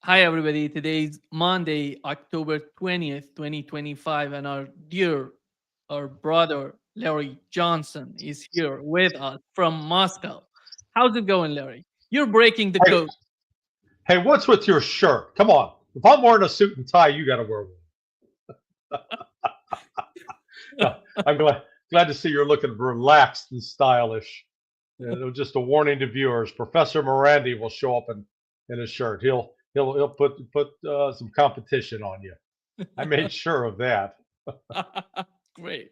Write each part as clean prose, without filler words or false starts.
Hi, everybody. Today's Monday, October 20th, 2025, and our brother, Larry Johnson, is here with us from Moscow. How's it going, Larry? You're breaking the Hey, code. hey, what's with your shirt? Come on. If I'm wearing a suit and tie, you got to wear one. No, I'm glad to see you're looking relaxed and stylish. Just a warning to viewers: Professor Morandi will show up in a shirt. He'll put some competition on you. I made sure of that. Great.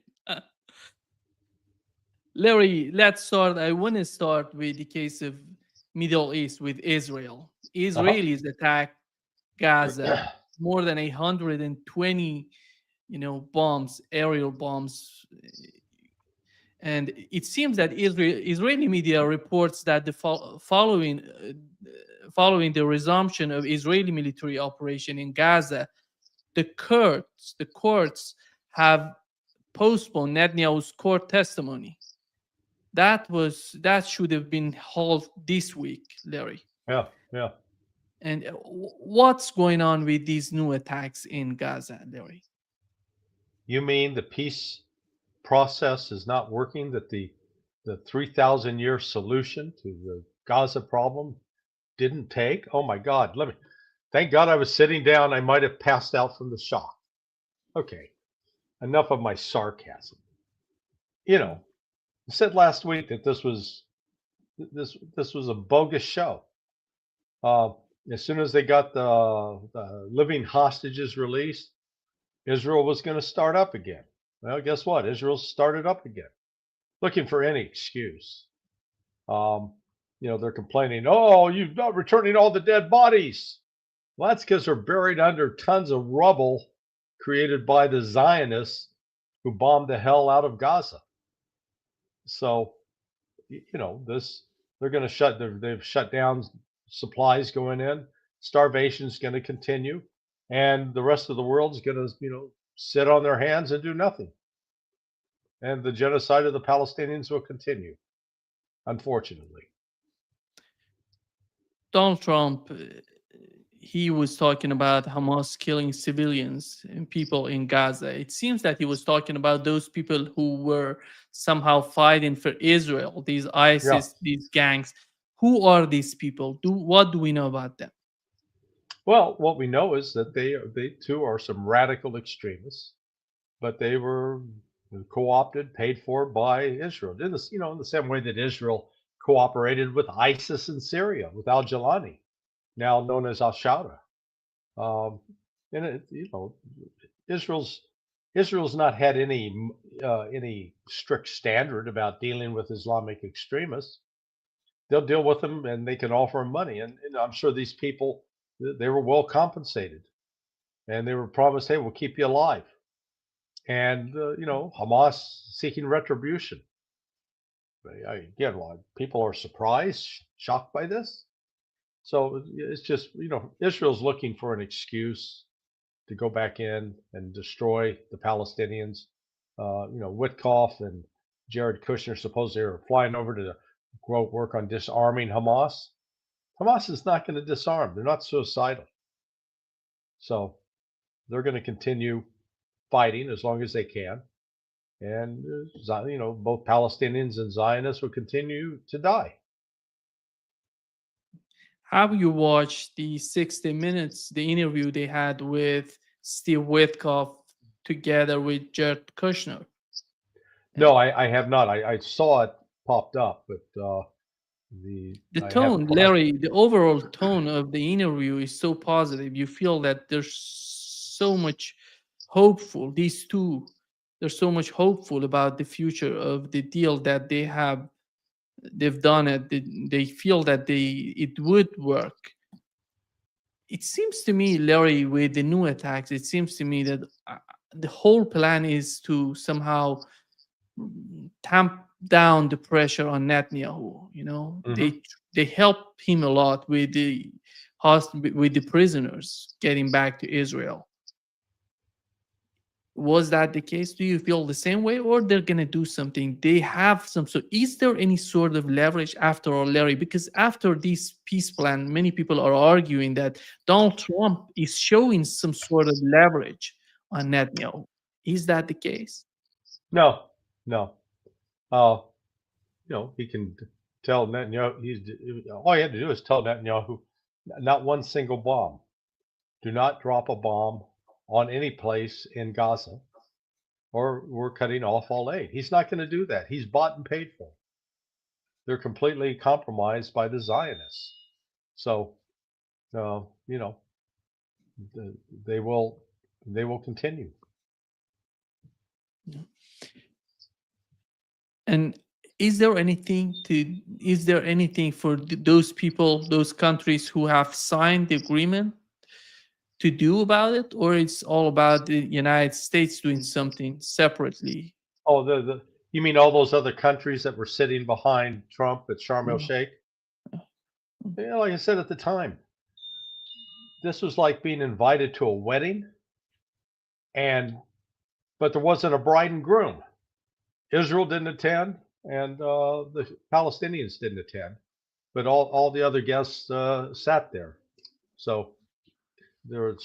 Larry, let's start. I want to start with the case of Middle East with Israel. Uh-huh. Israelis attacked Gaza more than 120, bombs, aerial bombs. And it seems that Israeli media reports that following the resumption of Israeli military operation in Gaza, the courts have postponed Netanyahu's court testimony. That should have been held this week, Larry. Yeah, yeah. And what's going on with these new attacks in Gaza, Larry? You mean the peace process is not working? That the 3,000 year solution to the Gaza problem didn't take? Oh my God! Thank God I was sitting down. I might have passed out from the shock. Okay, enough of my sarcasm. You know, I said last week that this was a bogus show. Uh, as soon as they got the living hostages released, Israel was going to start up again. Well, guess what? Israel started up again, looking for any excuse. Um, they're complaining, "Oh, you're not returning all the dead bodies." Well, that's because they're buried under tons of rubble created by the Zionists who bombed the hell out of Gaza. So, this they're going to they've shut down supplies going in. Starvation's going to continue, and the rest of the world's going to, sit on their hands and do nothing. And the genocide of the Palestinians will continue, unfortunately. Donald Trump, he was talking about Hamas killing civilians and people in Gaza. It seems that he was talking about those people who were somehow fighting for Israel, these Yeah. ISIS, these gangs. Who are these people? What do we know about them? Well, what we know is that they too are some radical extremists, but they were co-opted, paid for by Israel. In this, in the same way that Israel cooperated with ISIS in Syria, with Al Jalani, now known as Al Shara. Um, and Israel's Israel's not had any strict standard about dealing with Islamic extremists. They'll deal with them, and they can offer them money. And I'm sure these people, they were well compensated, and they were promised, "Hey, we'll keep you alive." And Hamas seeking retribution. Again, people are surprised, shocked by this. So it's just, Israel's looking for an excuse to go back in and destroy the Palestinians. Witkoff and Jared Kushner supposedly are flying over to work on disarming Hamas. Hamas is not going to disarm. They're not suicidal. So they're going to continue fighting as long as they can. And, both Palestinians and Zionists will continue to die. Have you watched the 60 Minutes, the interview they had with Steve Witkoff together with Jared Kushner? No, I have not. I saw it popped up, but The I have. tone, Larry, the overall tone of the interview is so positive. You feel that there's so much hopeful. These two, they're so much hopeful about the future of the deal that they've done it. They feel that it would work. It seems to me, Larry, with the new attacks, it seems to me that the whole plan is to somehow tamp down the pressure on Netanyahu. Mhm. They help him a lot with with the prisoners getting back to Israel. Was that the case? Do you feel the same way, or they're gonna do something? They have some. So, is there any sort of leverage after all, Larry? Because after this peace plan, many people are arguing that Donald Trump is showing some sort of leverage on Netanyahu. Is that the case? No, no. Uh, he can tell Netanyahu. All he had to do is tell Netanyahu, not one single bomb. Do not drop a bomb on any place in Gaza, or we're cutting off all aid. He's not going to do that. He's bought and paid for. They're completely compromised by the Zionists. So, uh, you know, they will continue. And is there anything for those people, those countries who have signed the agreement to do about it, or it's all about the United States doing something separately? Oh, the you mean all those other countries that were sitting behind Trump at Sharm el Yeah. Sheikh? Like I said at the time, this was like being invited to a wedding, and but there wasn't a bride and groom. Israel didn't attend, and the Palestinians didn't attend, but all the other guests sat there. So they were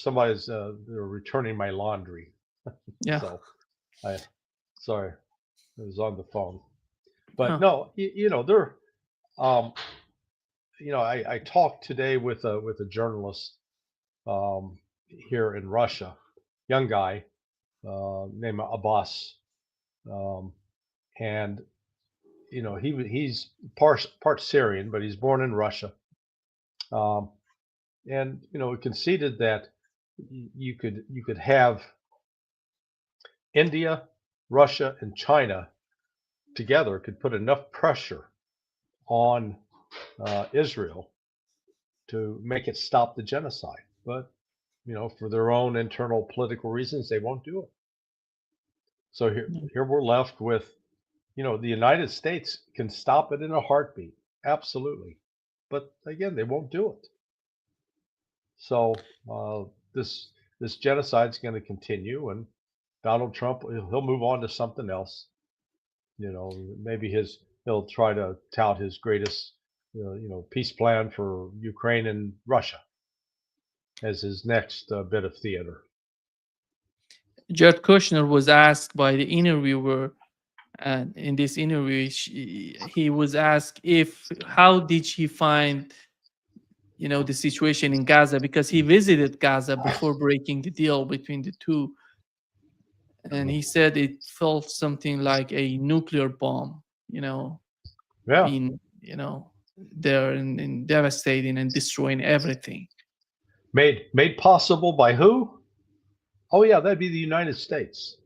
returning my laundry. Yeah. So I sorry, I was on the phone. But Huh. no, they're um, I talked today with a journalist um, here in Russia, young guy named Abbas, um, and he's part Syrian, but he's born in Russia, um, and it conceded that you could have India, Russia, and China together could put enough pressure on Israel to make it stop the genocide, but for their own internal political reasons, they won't do it. So here we're left with, the United States can stop it in a heartbeat, absolutely, but again, they won't do it. So this genocide is going to continue, and Donald Trump he'll move on to something else. Maybe he'll try to tout his greatest peace plan for Ukraine and Russia as his next bit of theater. Jared Kushner was asked by the interviewer, and in this interview, he was asked if how did she find the situation in Gaza, because he visited Gaza before breaking the deal between the two, and he said it felt something like a nuclear bomb, Yeah, being there and devastating and destroying everything. made possible by who? Oh yeah, that'd be the United States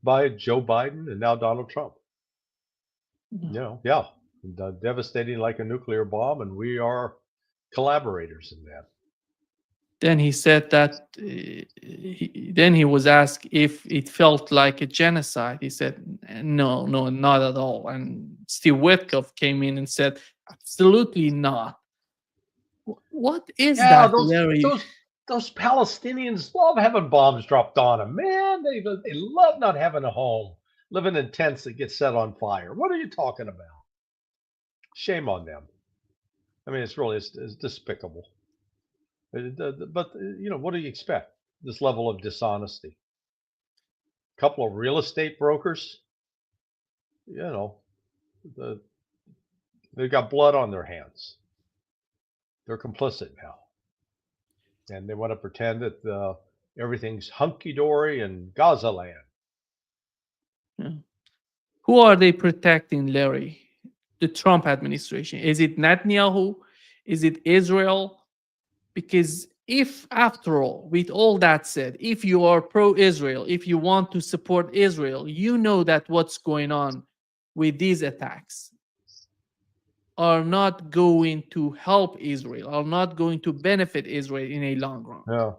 by Joe Biden and now Donald Trump. Yeah, devastating like a nuclear bomb, and we are collaborators in that. Then he said that then he was asked if it felt like a genocide. He said, no, no, not at all. And Steve Witkoff came in and said, absolutely not. What is Yeah, that, those Larry? those those Palestinians love having bombs dropped on them, man. They love not having a home, living in tents that get set on fire. What are you talking about? Shame on them. I mean, it's despicable. But what do you expect? This level of dishonesty. A couple of real estate brokers, you know, the, they've got blood on their hands. They're complicit now, and they want to pretend that everything's hunky dory in Gaza land. Yeah. Who are they protecting, Larry? The Trump administration? Is it Netanyahu? Is it Israel? Because if, after all, with all that said, if you are pro Israel, if you want to support Israel, you know that what's going on with these attacks are not going to help Israel, are not going to benefit Israel in a long run. Yeah.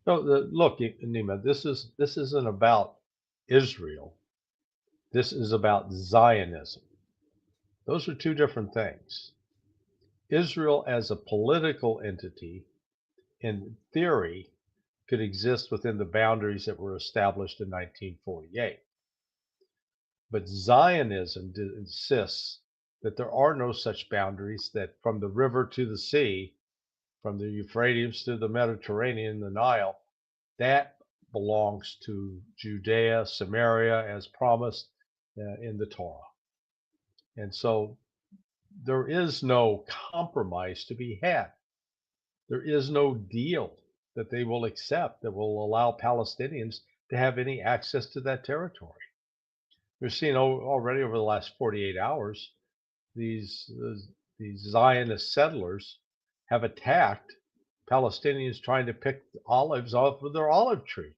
No, look, Nima, this isn't about Israel. This is about Zionism. Those are two different things. Israel as a political entity, in theory, could exist within the boundaries that were established in 1948. But Zionism insists that there are no such boundaries, that from the river to the sea, from the Euphrates to the Mediterranean, the Nile, that belongs to Judea, Samaria, as promised in the Torah. And so there is no compromise to be had. There is no deal that they will accept that will allow Palestinians to have any access to that territory. We've seen already over the last 48 hours these these Zionist settlers have attacked Palestinians trying to pick olives off of their olive tree,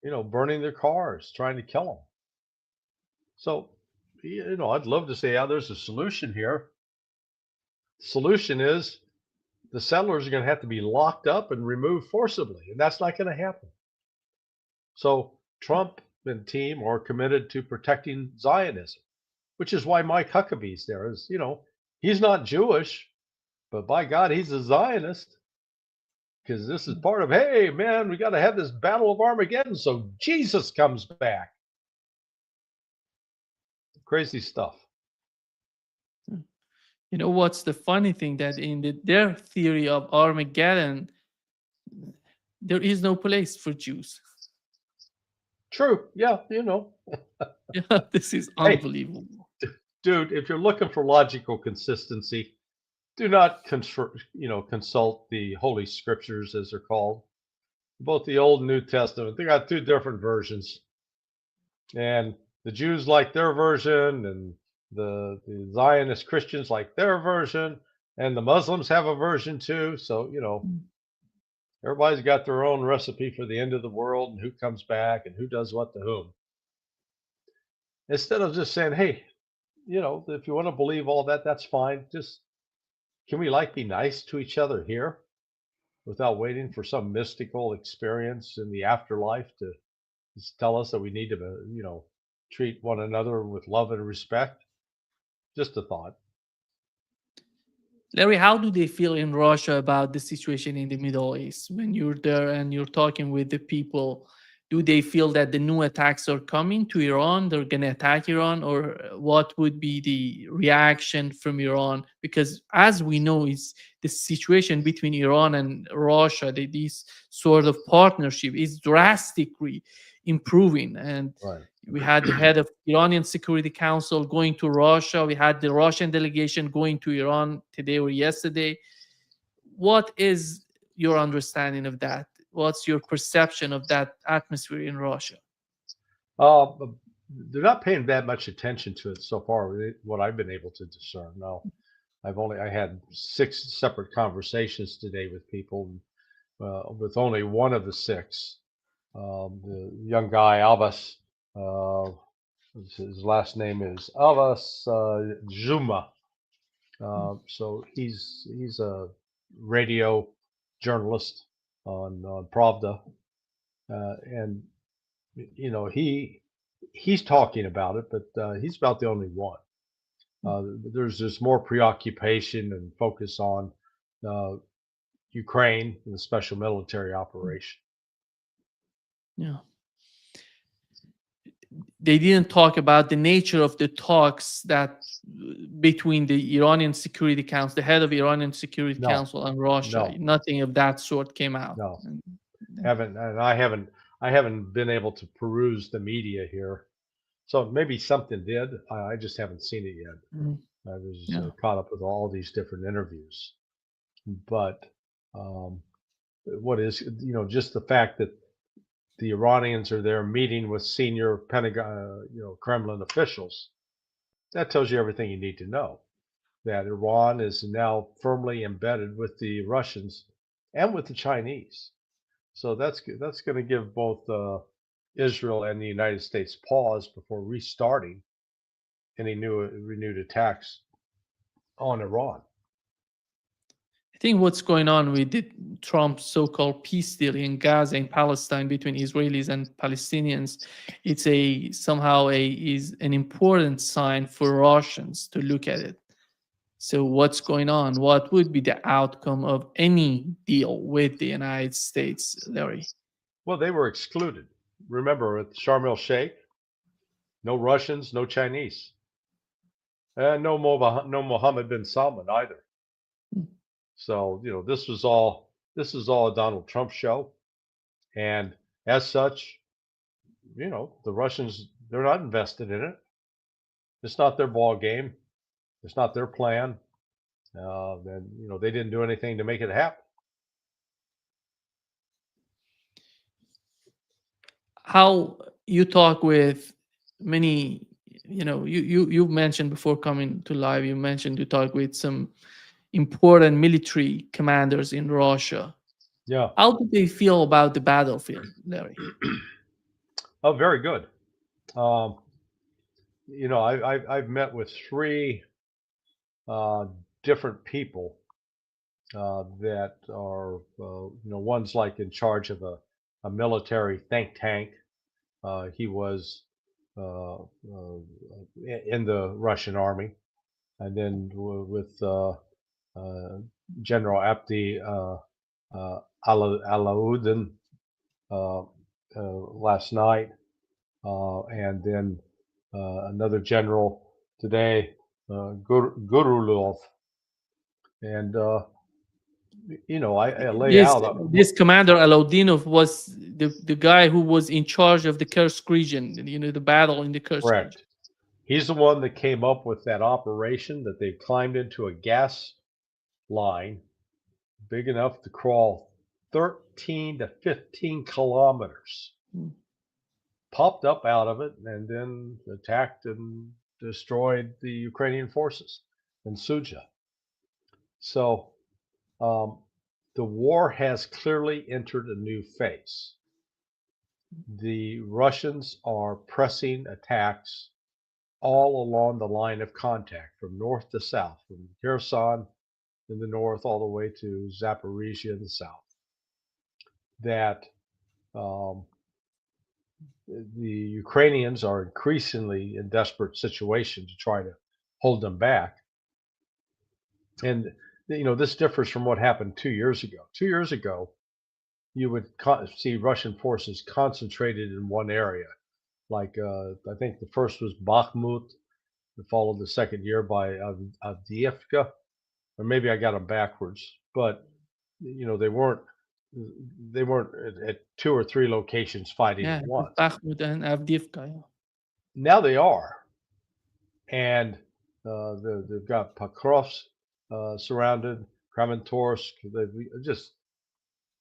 burning their cars, trying to kill them. So, I'd love to say, there's a solution here. The solution is the settlers are going to have to be locked up and removed forcibly, and that's not going to happen. So, Trump and team are committed to protecting Zionism, which is why Mike Huckabee's there. He's not Jewish, but by God, he's a Zionist, because this is part of, hey, man, we got to have this battle of Armageddon so Jesus comes back. Crazy stuff. What's the funny thing, that in their theory of Armageddon, there is no place for Jews. True. Yeah, Yeah, this is Hey, unbelievable. dude, if you're looking for logical consistency, do not consult the Holy Scriptures, as they're called. Both the Old and New Testament, they got two different versions. And the Jews like their version, and the Zionist Christians like their version, and the Muslims have a version too. So, everybody's got their own recipe for the end of the world and who comes back and who does what to whom. Instead of just saying, hey, if you want to believe all that, that's fine. Just, can we be nice to each other here without waiting for some mystical experience in the afterlife to just tell us that we need to, treat one another with love and respect? Just a thought. Larry, how do they feel in Russia about the situation in the Middle East? When you're there and you're talking with the people, do they feel that the new attacks are coming to Iran? They're going to attack Iran? Or what would be the reaction from Iran? Because as we know, is the situation between Iran and Russia, this sort of partnership is drastically improving. And Right. we had the head of Iranian Security Council going to Russia. We had the Russian delegation going to Iran today or yesterday. What is your understanding of that? What's your perception of that atmosphere in Russia? They're not paying that much attention to it so far, what I've been able to discern. No, I had 6 separate conversations today with people, with only one of the 6, the young guy Abbas. His last name is Abbas Juma. So he's a radio journalist on Pravda, and he's talking about it, but he's about the only one. There's just more preoccupation and focus on Ukraine and the special military operation. Yeah. They didn't talk about the nature of the talks that between the Iranian Security Council, the head of Iranian Security No, Council, and Russia. no, Nothing of that sort came out. no. And, I haven't been able to peruse the media here, so maybe something did. I just haven't seen it yet. I was yeah. caught up with all these different interviews, but what is just the fact that the Iranians are there meeting with senior Pentagon, Kremlin officials, that tells you everything you need to know. That Iran is now firmly embedded with the Russians and with the Chinese. So that's going to give both Israel and the United States pause before restarting any renewed attacks on Iran. I think what's going on with Trump's so-called peace deal in Gaza and Palestine between Israelis and Palestinians, it's is an important sign for Russians to look at it. So what's going on? What would be the outcome of any deal with the United States, Larry? Well, they were excluded. Remember, at Sharm el Sheikh, no Russians, no Chinese, and no Mohammed bin Salman either. So this was all a Donald Trump show, and as such, the Russians, they're not invested in it. It's not their ball game. It's not their plan. And they didn't do anything to make it happen. How you talk with many, you mentioned before coming to live, you mentioned you talk with some important military commanders in Russia. Yeah. How do they feel about the battlefield, Larry? Oh, very good. Um, I've met with three uh, different people that are, one's like in charge of a military think tank. He was uh, in the Russian army, and then with uh, General Abdi Alauddin uh, last night, and then another general today, Gurulov, and I lay This out. this commander Alodinov was the guy who was in charge of the Kursk region, the battle in the Kursk region. Correct. He's the one that came up with that operation that they climbed into a gas line big enough to crawl 13 to 15 kilometers, Mm. popped up out of it, and then attacked and destroyed the Ukrainian forces in Suja. So um, the war has clearly entered a new phase. The Russians are pressing attacks all along the line of contact from north to south, from Kherson in the north all the way to Zaporizhia in the south. That um, the Ukrainians are increasingly in desperate situation to try to hold them back. And this differs from what happened 2 years ago. 2 years ago, you would see Russian forces concentrated in one area. Like I think the first was Bakhmut, followed the second year by Avdiivka, or maybe I got them backwards. But they weren't at two or three locations fighting Yeah, at once. Bakhmut and Avdiivka. Yeah. Now they are, and they've got Pokrovsk surrounded, Kramatorsk. They've just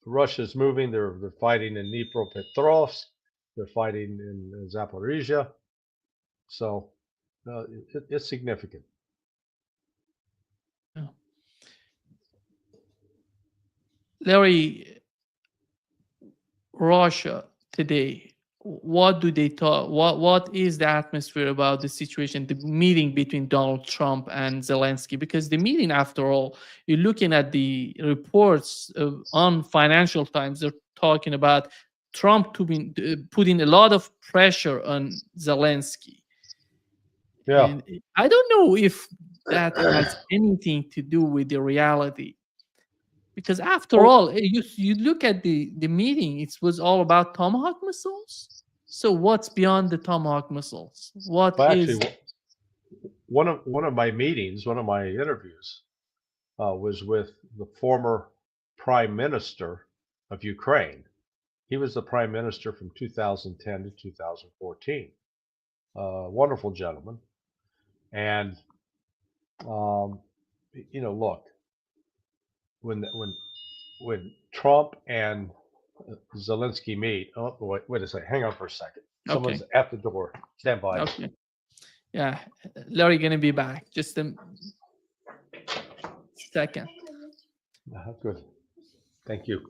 Russia's moving. They're fighting in Dnipropetrovsk. They're fighting in Zaporizhia. So it's significant. Yeah. Larry, Russia today, what do they talk? What is the atmosphere about the situation, the meeting between Donald Trump and Zelensky? Because the meeting, after all, you're looking at the reports on Financial Times, they're talking about Trump putting a lot of pressure on Zelensky. Yeah. And I don't know if that has anything to do with the reality, because after Well, all, you look at the meeting, it was all about Tomahawk missiles. So what's beyond the Tomahawk missiles? What well, is? actually, one of my meetings, one of my interviews, was with the former prime minister of Ukraine. He was the prime minister from 2010 to 2014. Wonderful gentleman. And look, when Trump and Zelensky meet. Oh, wait a second. Hang on for a second. Okay, Someone's at the door. Stand by. okay, yeah, Larry gonna be back. Just a second. Good. Thank you.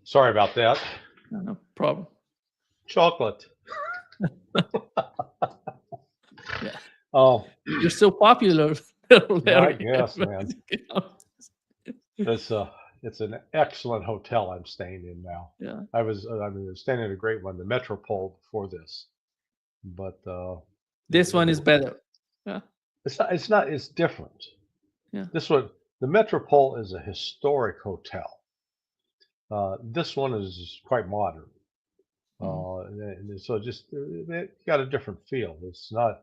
Sorry about that. No problem. Chocolate. Yeah, Oh, you're so popular, I Larry. guess, man. It's It's an excellent hotel I'm staying in now. Yeah. I mean, I was staying in a great one, the Metropole before this, but This the, one is the better. Yeah. it's different. Yeah. This one, the Metropole is a historic hotel. This one is quite modern. Mm, And so just it got a different feel. It's uh,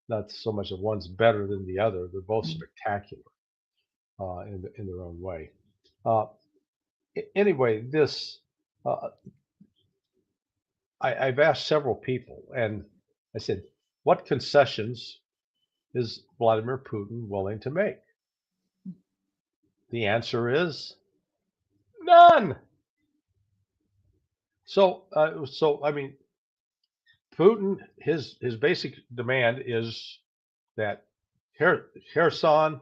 not so much that one's better than the other. They're both mm, spectacular in their own way. Uh, anyway, this uh, I've asked several people, and I said, "What concessions is Vladimir Putin willing to make?" The answer is none. So I mean, Putin, his basic demand is that Kherson,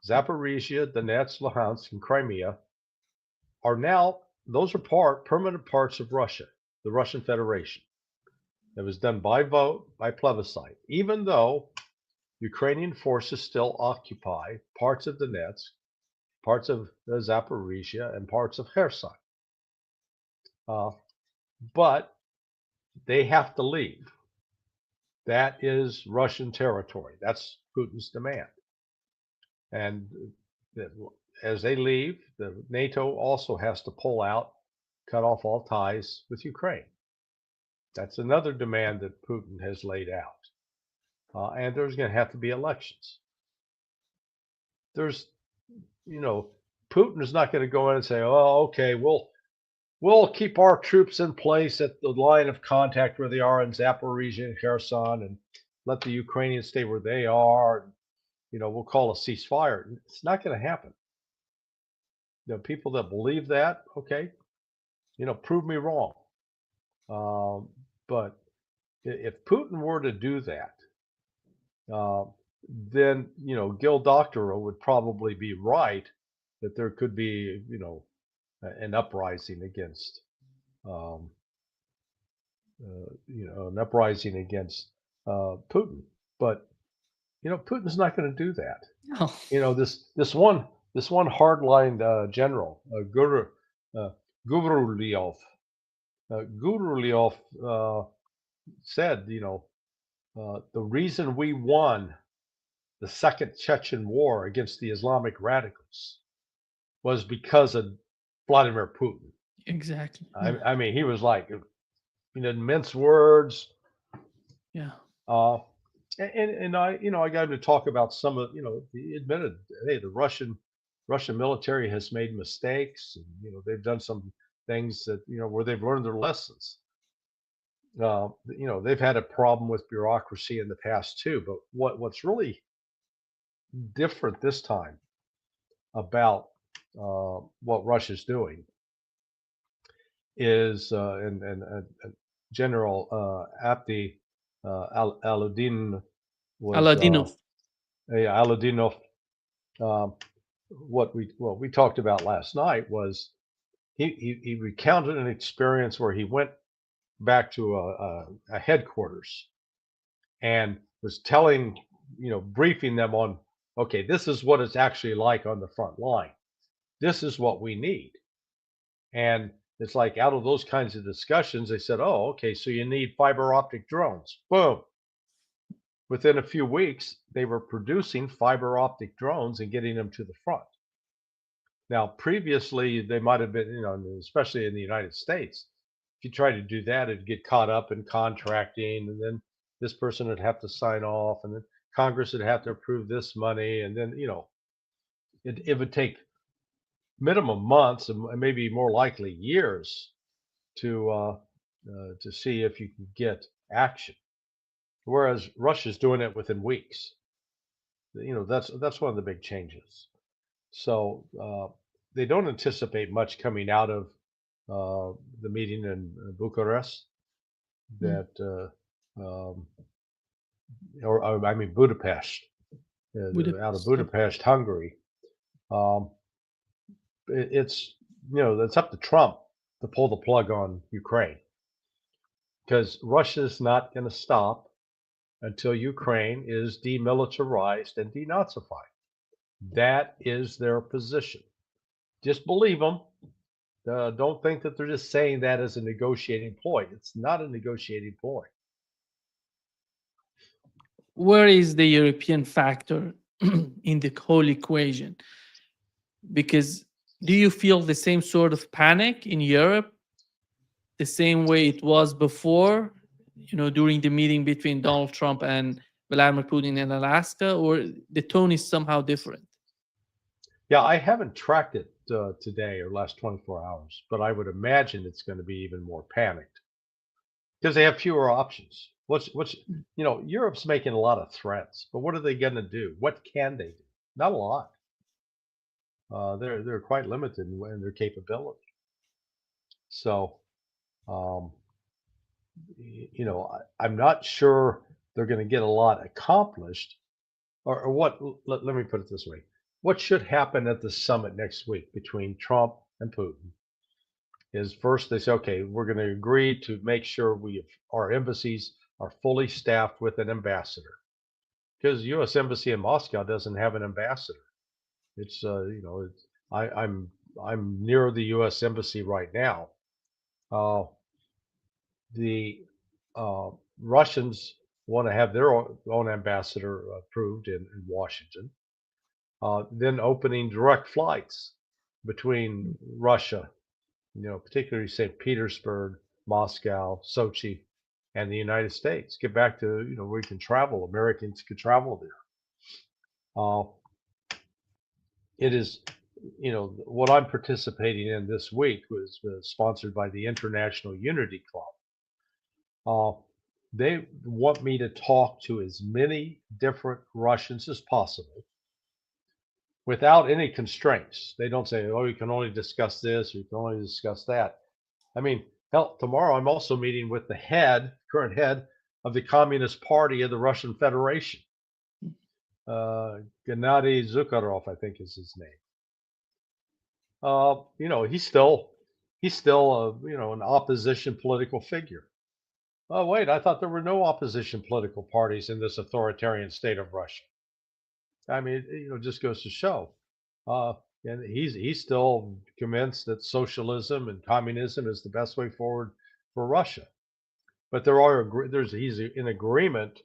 Zaporizhia, Donetsk, Luhansk, and Crimea are now those are permanent parts of Russia, the Russian Federation. It was done by vote, by plebiscite, even though Ukrainian forces still occupy parts of Donetsk, parts of Zaporizhia, and parts of Kherson. Uh, but they have to leave. That is Russian territory. That's Putin's demand. And as they leave, the NATO also has to pull out, cut off all ties with Ukraine. That's another demand that Putin has laid out. And there's going to have to be elections. There's, you know, Putin is not going to go in and say, "Oh, okay, we'll keep our troops in place at the line of contact where they are in Zaporizhia and Kherson, and let the Ukrainians stay where they are. We'll call a ceasefire." It's not going to happen. The people that believe that, okay, prove me wrong. Um, but if Putin were to do that, uh, then Gil Doctorow would probably be right that there could be an uprising against um, an uprising against Putin. But Putin's not going to do that. no. This one hardline general, uh, Gurulyov, Gurulyov said, the reason we won the Second Chechen War against the Islamic radicals was because of Vladimir Putin. Exactly. I mean, he was like, mince words. Yeah. Uh, and I got him to talk about some of, he admitted, hey, the Russian military has made mistakes, and they've done some things that where they've learned their lessons. They've had a problem with bureaucracy in the past too. But what's really different this time about what Russia's doing is, and General Abdi Aludin was Aladinov. Aludinov. Um, what we talked about last night was he recounted an experience where he went back to a headquarters and was telling, briefing them on, okay, this is what it's actually like on the front line. This is what we need. And it's like out of those kinds of discussions, they said, oh, okay, so you need fiber optic drones. Boom. Within a few weeks, they were producing fiber optic drones and getting them to the front. Now, previously, they might have been, especially in the United States, if you try to do that, it'd get caught up in contracting, and then this person would have to sign off, and then Congress would have to approve this money, and then, it would take minimum months and maybe more likely years to see if you can get action. Whereas Russia's doing it within weeks. That's one of the big changes. So they don't anticipate much coming out of the meeting in Bucharest. Mm. That or I mean Budapest, out of Budapest. Yeah. Budapest, Hungary. Um, it's it's up to Trump to pull the plug on Ukraine because Russia's not going to stop until Ukraine is demilitarized and denazified. That is their position. Just believe them. Don't think that they're just saying that as a negotiating ploy. It's not a negotiating ploy. Where is the European factor in the whole equation? Because do you feel the same sort of panic in Europe, the same way it was before, during the meeting between Donald Trump and Vladimir Putin in Alaska, or the tone is somehow different? Yeah, I haven't tracked it today or last 24 hours, but I would imagine it's going to be even more panicked because they have fewer options. Europe's making a lot of threats, but what are they going to do? What can they do? Not a lot. They're quite limited in their capability. So, um, I'm not sure they're going to get a lot accomplished. Or what? Let me put it this way: what should happen at the summit next week between Trump and Putin is first they say, okay, we're going to agree to make sure our embassies are fully staffed with an ambassador because the U.S. embassy in Moscow doesn't have an ambassador. It's it's, I'm near the U.S. embassy right now. Uh, the Russians want to have their own ambassador approved in Washington. Then opening direct flights between Russia, particularly St. Petersburg, Moscow, Sochi, and the United States. Get back to where you can travel. Americans could travel there. Uh, it is, what I'm participating in this week was sponsored by the International Unity Club. Uh, they want me to talk to as many different Russians as possible without any constraints. They don't say, oh, you can only discuss this, or you can only discuss that. I mean, hell, tomorrow I'm also meeting with the current head of the Communist Party of the Russian Federation. Gennady Zukharov, I think is his name. He's still an opposition political figure. Oh wait, I thought there were no opposition political parties in this authoritarian state of Russia. I mean, just goes to show. Uh, and he's still convinced that socialism and communism is the best way forward for Russia. But he's in agreement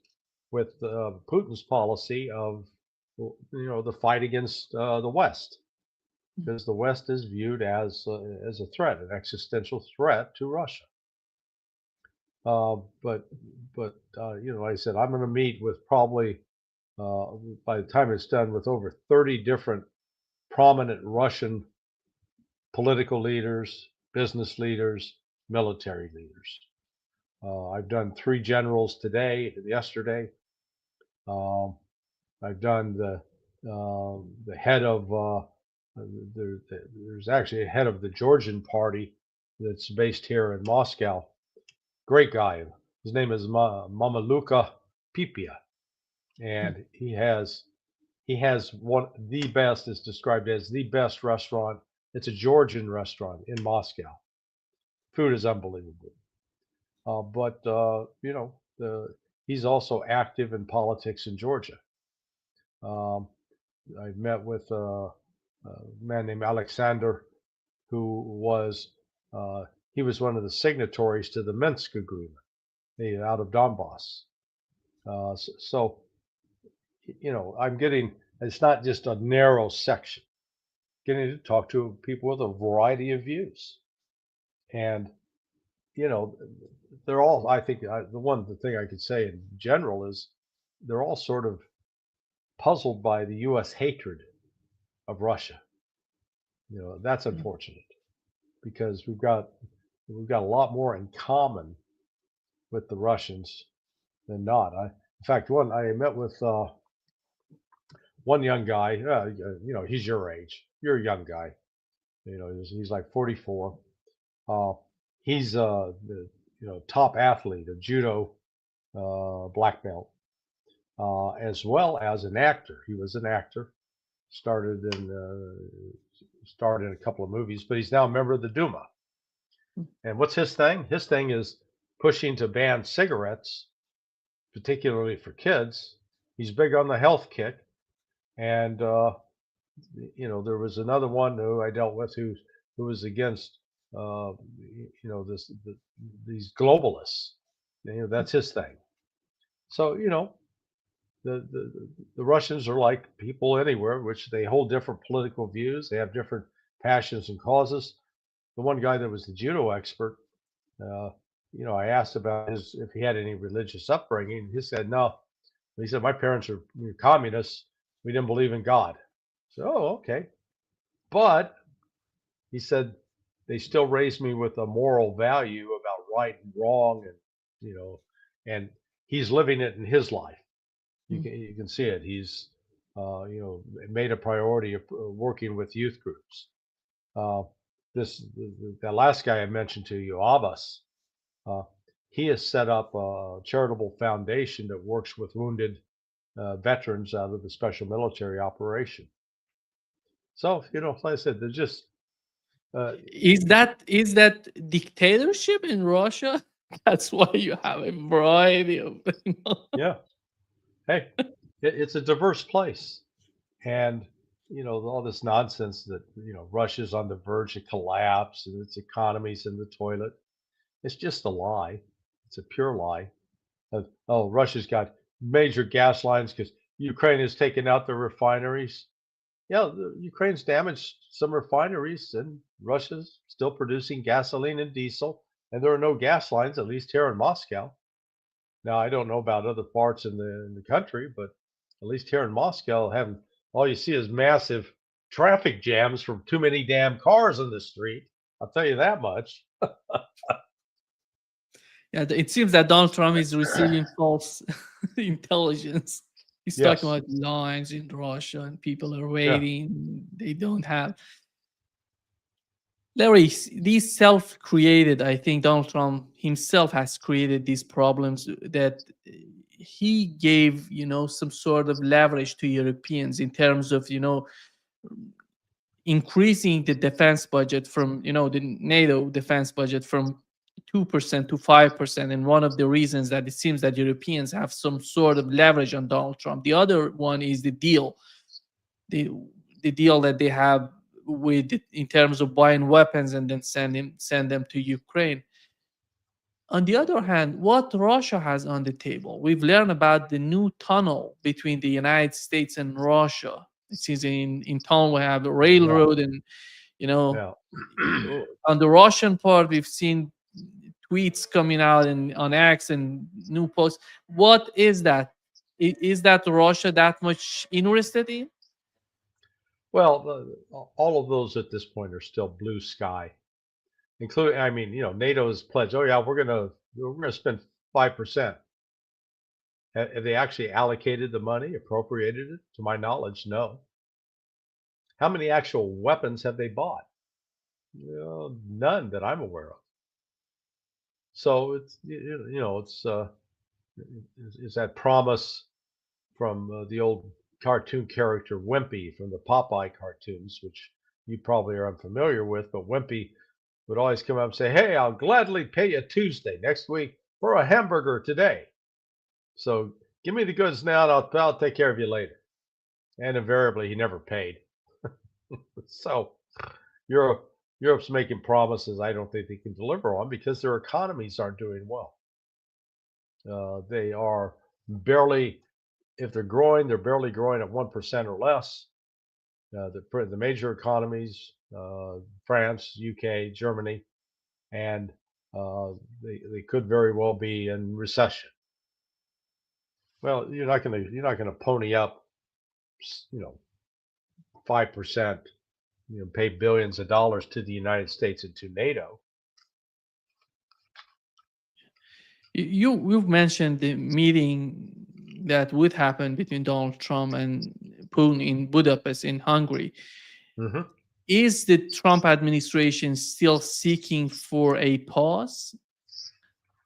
with Putin's policy of the fight against the West, because the West is viewed as a threat, an existential threat to Russia. Uh, but like I said, I'm going to meet with probably uh, by the time it's done with over 30 different prominent Russian political leaders, business leaders, military leaders. I've done 3 generals yesterday. Um, I've done the head of there's actually a head of the Georgian party that's based here in Moscow. Great guy. His name is Mamaluka Pipia, and he has one the best is described as the best restaurant. It's a Georgian restaurant in Moscow. Food is unbelievable. But he's also active in politics in Georgia. Um, I met with a man named Alexander, who uh, he was one of the signatories to the Minsk agreement out of Donbass. So I'm getting it's not just a narrow section. Getting to talk to people with a variety of views, and you know they're all. I think the thing I could say in general is they're all sort of puzzled by the U.S. hatred of Russia. That's unfortunate because we've got a lot more in common with the Russians than not. In fact, I met with one young guy. He's your age. You're a young guy. He's like 44. Uh, he's the top athlete, a judo black belt, as well as an actor. He was an actor. Started in a couple of movies, but he's now a member of the Duma. And what's his thing? His thing is pushing to ban cigarettes, particularly for kids. He's big on the health kick, and there was another one who I dealt with who was against these globalists. That's his thing. So the Russians are like people anywhere, which they hold different political views. They have different passions and causes. The one guy that was the judo expert, uh, I asked about his if he had any religious upbringing. He said no. He said my parents are communists. We didn't believe in God. So okay, but he said they still raised me with a moral value about right and wrong, and you know, and he's living it in his life. You can see it. He's made a priority of working with youth groups. Uh, that last guy I mentioned to you, Abbas, uh, he has set up a charitable foundation that works with wounded veterans out of the special military operation. So like I said, they're just uh, Is that dictatorship in Russia? That's why you have a variety of. yeah. Hey, it's a diverse place, and all this nonsense that Russia's on the verge of collapse and its economy's in the toilet. It's just a lie. It's a pure lie. Oh, Russia's got major gas lines because Ukraine has taken out the refineries. Yeah, Ukraine's damaged some refineries, and Russia's still producing gasoline and diesel, and there are no gas lines, at least here in Moscow. Now, I don't know about other parts in the country, but at least here in Moscow, having all you see is massive traffic jams from too many damn cars in the street. I'll tell you that much. Yeah, it seems that Donald Trump is receiving false intelligence. He's talking Yes. about lines in Russia and people are Yeah. waiting. They don't have. Larry, these self-created. I think Donald Trump himself has created these problems that he gave, some sort of leverage to Europeans in terms of, increasing the defense budget from the NATO defense budget from 2% to 5%. And one of the reasons that it seems that Europeans have some sort of leverage on Donald Trump. The other one is the the deal that they have with in terms of buying weapons and then send them to Ukraine. On the other hand, what Russia has on the table, we've learned about the new tunnel between the United States and Russia. It seems in tunnel we have a Yeah. railroad, and you know, Yeah. on the Russian part, we've seen tweets coming out and on X and new posts. What is that? Is that Russia that much interested in? Well, all of those at this point are still blue sky, including. I mean, NATO's pledge. Oh yeah, we're gonna spend 5%. Have they actually allocated the money, appropriated it? To my knowledge, no. How many actual weapons have they bought? None that I'm aware of. So it's that promise from the old cartoon character Wimpy from the Popeye cartoons, which you probably are unfamiliar with. But Wimpy would always come up and say, "Hey, I'll gladly pay you Tuesday next week for a hamburger today. So give me the goods now, and I'll take care of you later." And invariably, he never paid. So Europe's making promises I don't think they can deliver on because their economies aren't doing well. They are barely, if they're growing, they're barely growing at 1% or less. The major economies, France, UK, Germany, and they could very well be in recession. Well, you're not gonna pony up, 5%, pay billions of dollars to the United States and to NATO. You've mentioned the meeting that would happen between Donald Trump and Putin in Budapest in Hungary. Hmm. Is the Trump administration still seeking for a pause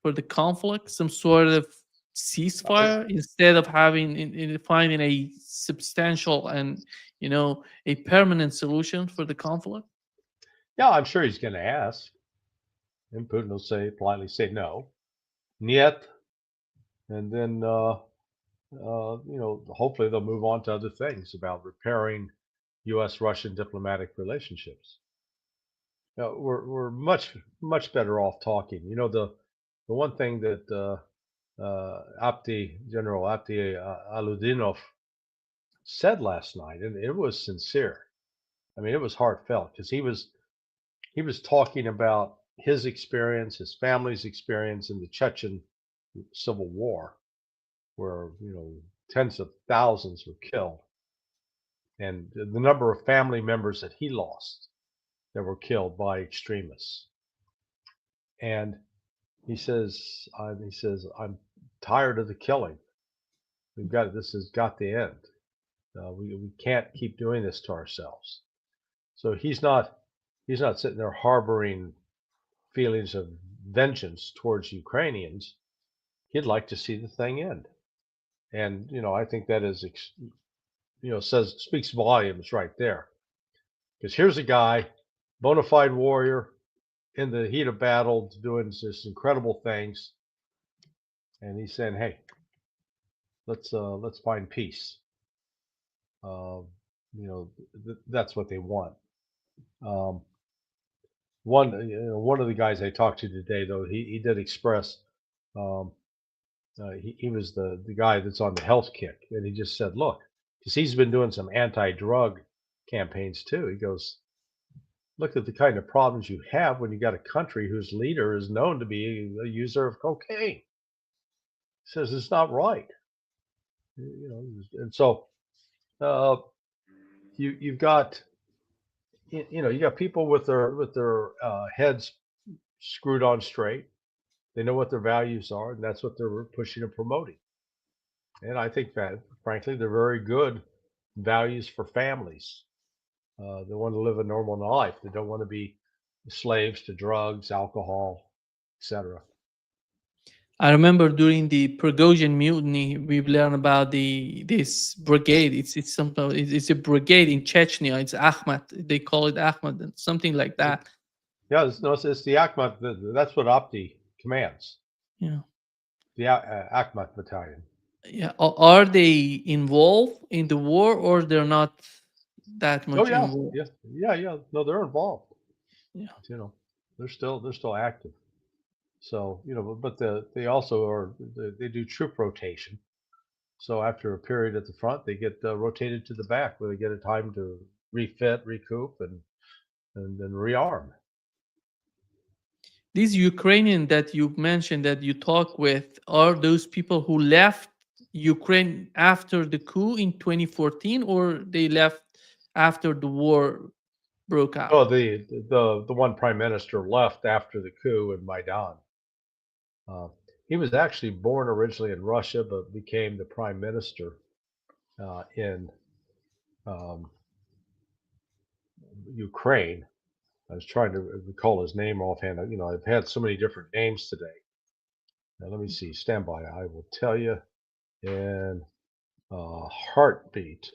for the conflict, some sort of ceasefire, instead of having finding a substantial and a permanent solution for the conflict? Yeah, I'm sure he's going to ask, and Putin will politely say no, niet, and then hopefully they'll move on to other things about repairing. U.S. Russian diplomatic relationships. We're much better off talking. The one thing that General Abdi Aludinov said last night, and it was sincere. I mean, it was heartfelt because he was talking about his experience, his family's experience in the Chechen civil war, where tens of thousands were killed, and the number of family members that he lost that were killed by extremists. And he says, I'm tired of the killing. This has got to end. We can't keep doing this to ourselves. So he's not sitting there harboring feelings of vengeance towards Ukrainians. He'd like to see the thing end. And I think that is says speaks volumes right there. Because here's a guy, bona fide warrior, in the heat of battle, doing just incredible things, and he's saying, "Hey, let's find peace." Uh, that's what they want. Um, one of the guys I talked to today, though, he did express. Um, he was the guy that's on the health kick, and he just said, "Look," because he's been doing some anti-drug campaigns too. He goes, "Look at the kind of problems you have when you got a country whose leader is known to be a user of cocaine." He says it's not right, and so uh, you've got you got people with their heads screwed on straight. They know what their values are, and that's what they're pushing and promoting. And I think that, frankly, they're very good values for families. They want to live a normal life. They don't want to be slaves to drugs, alcohol, etc. I remember during the Prigozhin mutiny, we've learned about this brigade. It's a brigade in Chechnya. It's Ahmad. They call it Ahmad, and something like that. Yeah, no, it's the Akhmat. That's what Opti commands. Yeah, The Akhmat Battalion. yeah. Are they involved in the war, or they're not that Oh much yeah, involved? yeah, yeah, yeah. No, they're involved. Yeah. You know, they're still active. So but they also they do troop rotation. So after a period at the front, they get rotated to the back where they get a time to refit, recoup, and then rearm. These Ukrainian that you mentioned that you talk with are those people who left Ukraine after the coup in 2014, or they left after the war broke Oh, out? the one prime minister left after the coup in Maidan. Uh, he was actually born originally in Russia, but became the prime minister in um, Ukraine. I was trying to recall his name offhand. I've had so many different names today. Now, let me see. Stand by. I will tell you in heartbeat.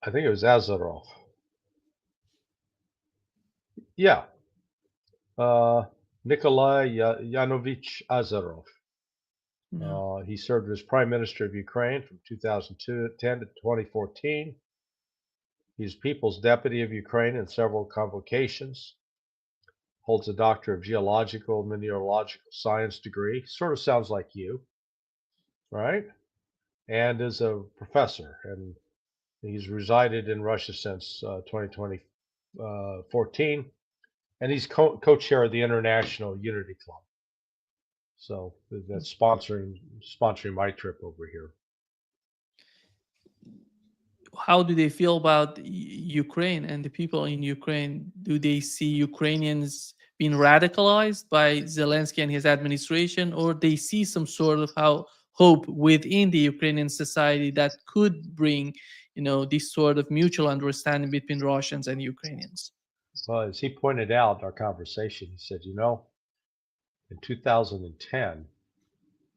I think it was Azarov. Yeah, uh, Nikolai Yanovich Azarov. Yeah. He served as prime minister of Ukraine from 2010 to 2014. He's People's Deputy of Ukraine in several convocations. Holds a Doctor of Geological Mineralogical Science degree. Sort of sounds like you, right? And is a professor. And he's resided in Russia since 2014. And he's co-chair of the International Unity Club. So that's sponsoring my trip over here. How do they feel about Ukraine and the people in Ukraine? Do they see Ukrainians being radicalized by Zelensky and his administration, or they see some sort of hope within the Ukrainian society that could bring, this sort of mutual understanding between Russians and Ukrainians? Well, as he pointed out in our conversation, he said, in 2010,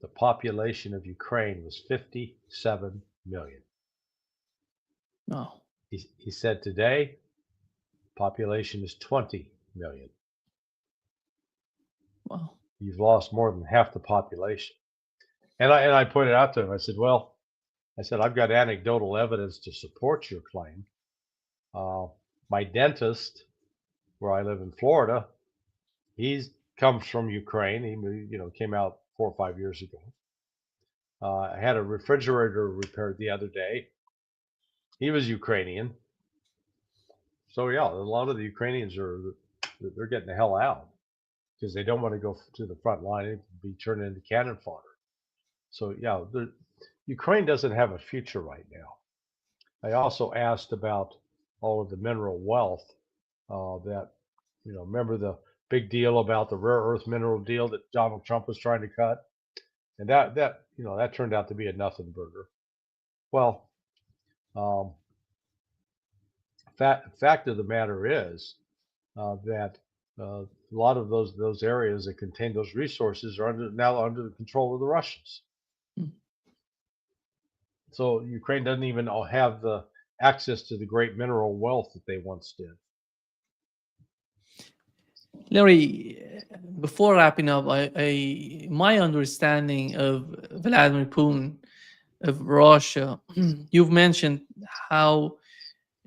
the population of Ukraine was 57 million. Oh, He said today, population is 20 million. wow. You've lost more than half the population. And I pointed out to him, I said, I've got anecdotal evidence to support your claim. Uh, my dentist, where I live in Florida, he's comes from Ukraine. Came out 4 or 5 years ago. I had a refrigerator repaired the other day. He was Ukrainian. So yeah, a lot of the Ukrainians they're getting the hell out because they don't want to go to the front line and be turned into cannon fodder. So yeah, Ukraine doesn't have a future right now. I also asked about all of the mineral wealth that remember the big deal about the rare earth mineral deal that Donald Trump was trying to cut, and that turned out to be a nothing burger. Well, um, fact of the matter is that a lot of those areas that contain those resources are now under the control of the Russians. Mm. So Ukraine doesn't even have the access to the great mineral wealth that they once did. Larry, before wrapping up, my understanding of Vladimir Putin of Russia, you've mentioned how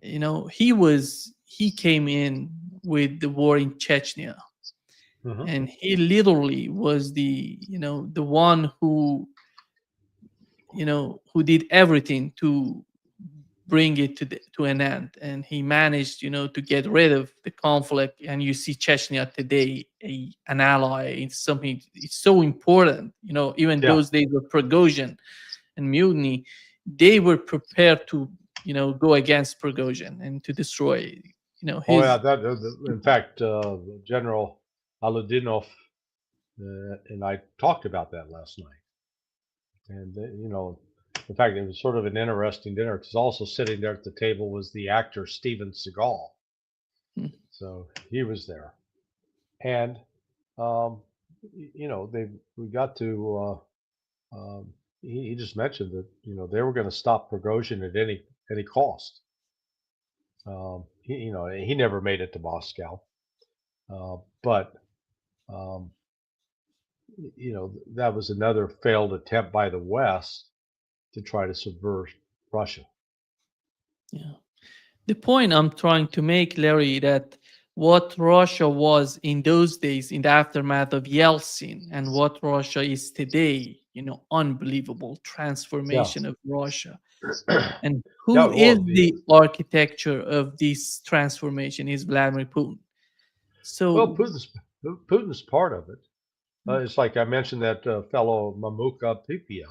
he came in with the war in Chechnya, Hmm. and he literally was the one who did everything to bring it to an end, and he managed to get rid of the conflict. And you see Chechnya today, an ally. It's something, it's so important. Even Yeah. those days of Prigozhin and mutiny, they were prepared to go against Prigozhin and to destroy Oh yeah. his. In fact, General Aludinov and I talked about that last night. And in fact, it was sort of an interesting dinner because also sitting there at the table was the actor Steven Seagal. Hmm. So he was there, and um, they we got to. He just mentioned that they were going to stop Prigozhin at any cost. He never made it to Moscow, but um, that was another failed attempt by the West to try to subvert Russia. Yeah. The point I'm trying to make, Larry, that what Russia was in those days in the aftermath of Yeltsin and what Russia is today, unbelievable Yeah. transformation of Russia. And who Yeah, is well, the architecture of this transformation is Vladimir Putin. well, So, Putin's part of it. It's like I mentioned that fellow Mamuka Pipia.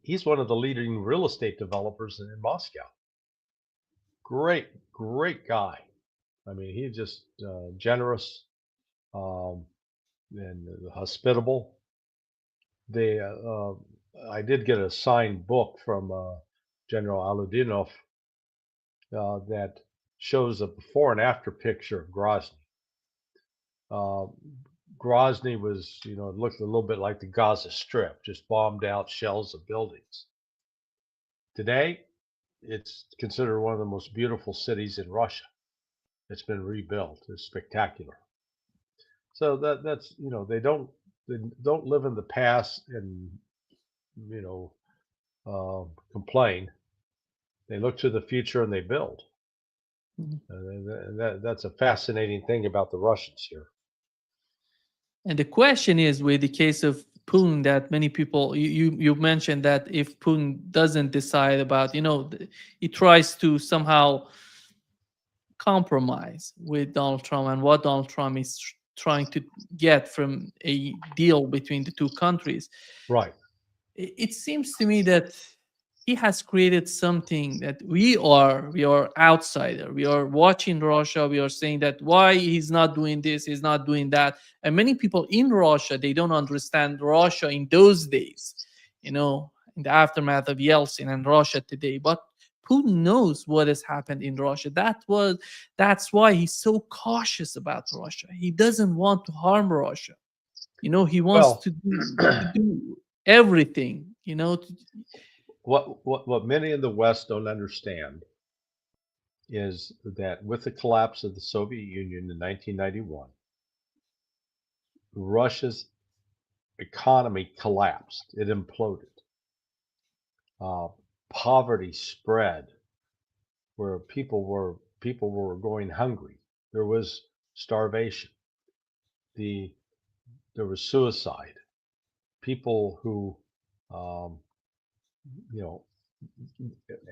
He's one of the leading real estate developers in Moscow. Great guy. I mean, he's just generous um, and hospitable. They, I did get a signed book from General Aludinov that shows a before and after picture of Grozny. Uh, Grozny was, it looked a little bit like the Gaza Strip, just bombed out shells of buildings. Today, it's considered one of the most beautiful cities in Russia. It's been rebuilt. It's spectacular. So that's they don't live in the past and you know complain. They look to the future and they build. And that's a fascinating thing about the Russians here. and the question is, with the case of Putin, that many people, you mentioned that if Putin doesn't decide about, he tries to somehow compromise with Donald Trump and what Donald Trump is trying to get from a deal between the two countries. Right. It seems to me that he has created something that we are outsider. We are watching Russia. We are saying that why he's not doing this, he's not doing that. And many people in Russia, they don't understand Russia in those days, in the aftermath of Yeltsin and Russia today. But Putin knows what has happened in Russia. That's why he's so cautious about Russia. He doesn't want to harm Russia. He wants Well, to do everything. what many in the West don't understand is that with the collapse of the Soviet Union in 1991, Russia's economy collapsed. It imploded. Uh, Poverty spread. where people were going hungry. There was starvation. The There was suicide. People who um, you know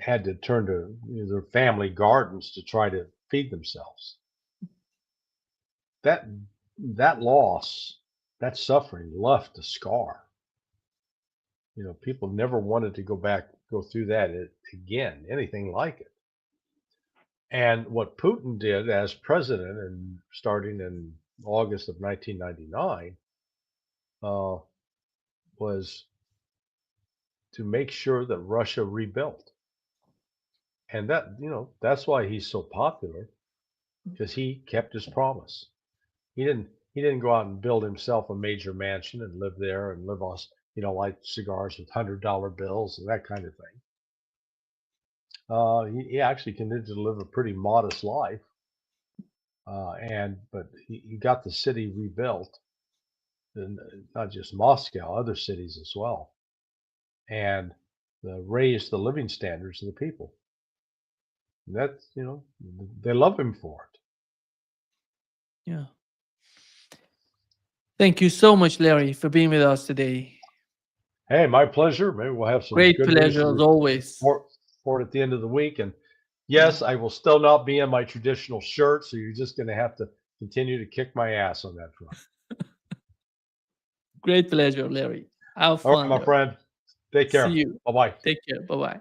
had to turn to their family gardens to try to feed themselves. That that loss, that suffering left a scar. People never wanted to go through that again, anything like it. And what Putin did as president, and starting in August of 1999, uh, was to make sure that Russia rebuilt. And that's why he's so popular, because he kept his promise. He didn't go out and build himself a major mansion and live there and live on, light cigars with $100 bills and that kind of thing. He actually continued to live a pretty modest life, and but he got the city rebuilt, and not just Moscow, other cities as well, and raised the living standards of the people. And they love him for it. Yeah. Thank you so much, Larry, for being with us today. Hey, my pleasure. Maybe we'll have some Great good news pleasure to as always. report at the end of the week. And Yeah. yes, I will still not be in my traditional shirt, so you're just going to have to continue to kick my ass on that front. Great pleasure, Larry. Have All right, fun my there. friend. Take See care. you. Bye bye. Take care. Bye bye.